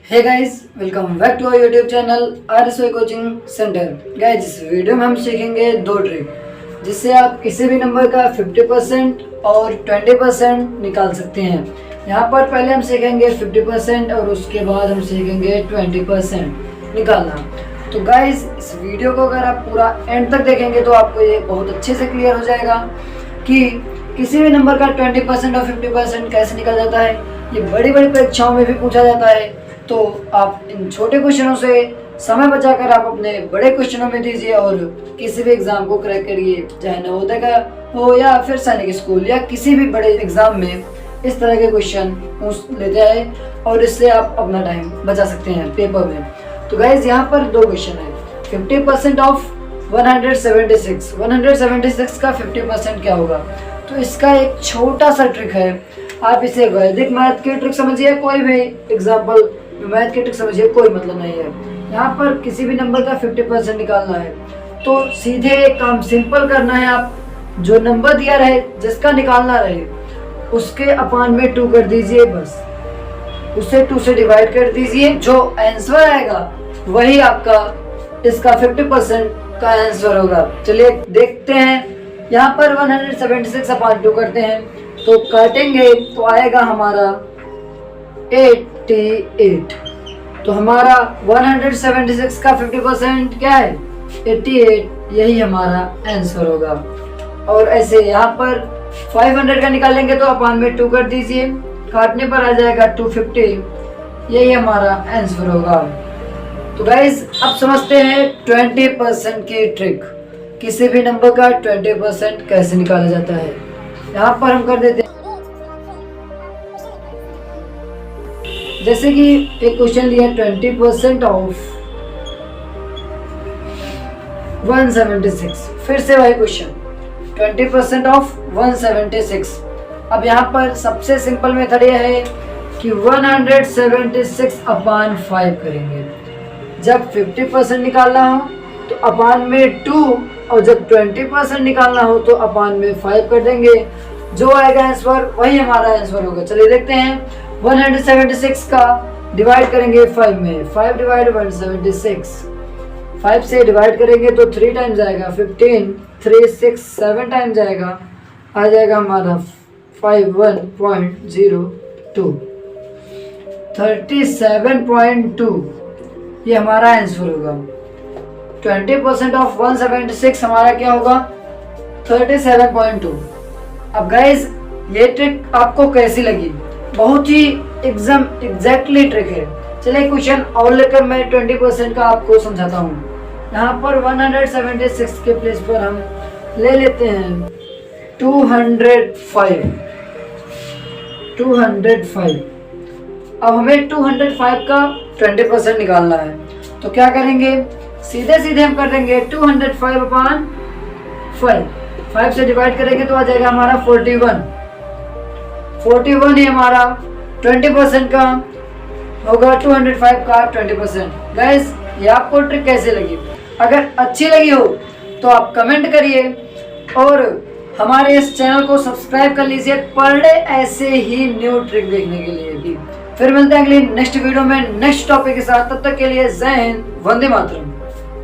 Hey guys, welcome back to our YouTube channel RSY coaching centre. Guys, इस video में हम सीखेंगे दो ट्रिक जिससे आप किसी भी नंबर का 50% और 20% निकाल सकते हैं। यहाँ पर पहले हम सीखेंगे 50% और उसके बाद हम सीखेंगे 20% निकालना। तो गाइस, इस वीडियो को अगर आप पूरा एंड तक देखेंगे तो आपको ये बहुत अच्छे से क्लियर हो जाएगा कि किसी भी नंबर का 20% और 50% कैसे निकल जाता है। ये बड़ी बड़ी परीक्षाओं में भी पूछा जाता है, तो आप इन छोटे क्वेश्चनों से समय बचाकर आप अपने बड़े क्वेश्चनों में दीजिए और किसी भी एग्जाम को क्रैक करिए, चाहे नवोदय का हो या फिर सैनिक स्कूल या किसी भी बड़े एग्जाम में इस तरह के क्वेश्चन पूछ लेते हैं और इससे आप अपना टाइम बचा सकते हैं पेपर में। तो गाइज, यहाँ पर दो क्वेश्चन है। 50% ऑफ 176 का 50% क्या होगा? तो इसका एक छोटा सा ट्रिक है। आप इसे वैदिक मैथ की ट्रिक समझिए, कोई भी एग्जाम्पल मैथ की ट्रिक समझिए, कोई मतलब नहीं है। यहाँ पर किसी भी नंबर का 50% निकालना है तो सीधे एक काम सिंपल करना है। आप जो नंबर दिया रहे, जिसका निकालना रहे, उसके अपान में 2 कर दीजिए, बस उसे 2 से डिवाइड कर दीजिए। जो आंसर आएगा वही आपका इसका 50% का आंसर होगा। चलिए देखते हैं। यहाँ पर 176 अपान 2 करते हैं तो काटेंगे तो आएगा हमारा 88। तो हमारा 176 का 50% क्या है? 88। यही हमारा आंसर होगा। और ऐसे यहाँ पर 500 का निकालेंगे तो अपान में 2 कर दीजिए, काटने पर आ जाएगा 250। यही हमारा आंसर होगा। तो गाइज, अब समझते हैं 20% की ट्रिक। किसी भी नंबर का 20% कैसे निकाला जाता है। यहाँ पर हम कर देते हैं, जैसे कि एक क्वेश्चन दिया 20% ऑफ 176। फिर से वही क्वेश्चन 20% ऑफ 176। अब यहाँ पर सबसे सिंपल मेथड यह है कि 176 अपान 5 करेंगे। जब 50% निकालना हो तो अपान में 2 और जब 20% निकालना हो तो अपान में 5 कर देंगे। जो आएगा आंसर वही हमारा आंसर होगा। चलिए देखते हैं। 176 का डिवाइड करेंगे 5 में, 5 डिवाइड 176। 5 से डिवाइड करेंगे तो 3 टाइम्स आएगा 15, 3 6 7 टाइम्स आएगा, आ जाएगा हमारा 51.02, 37.2। ये हमारा आंसर होगा। 20% ऑफ 176 हमारा क्या होगा? 37.2। अब गाइज, ये ट्रिक आपको कैसी लगी? बहुत ही एकदम एग्जैक्टली ट्रिक है। चलिए क्वेश्चन और लेकर मैं 20% का आपको समझाता हूँ। यहाँ पर 176 के प्लेस पर हम ले लेते हैं 205। अब हमें 205 का 20% निकालना है तो क्या करेंगे? सीधे सीधे हम कर देंगे 205 अपान 5 से डिवाइड करेंगे तो आ जाएगा हमारा 41 ही हमारा 20% का होगा। 205 का 20%। गाइस, ये आपको ट्रिक कैसे लगी? अगर अच्छी लगी हो तो आप कमेंट करिए और हमारे इस चैनल को सब्सक्राइब कर लीजिए पर डे ऐसे ही न्यू ट्रिक देखने के लिए भी। फिर मिलते हैं अगली नेक्स्ट वीडियो में नेक्स्ट टॉपिक के साथ। तब तक के लिए जय हिंद, वंदे मातरम।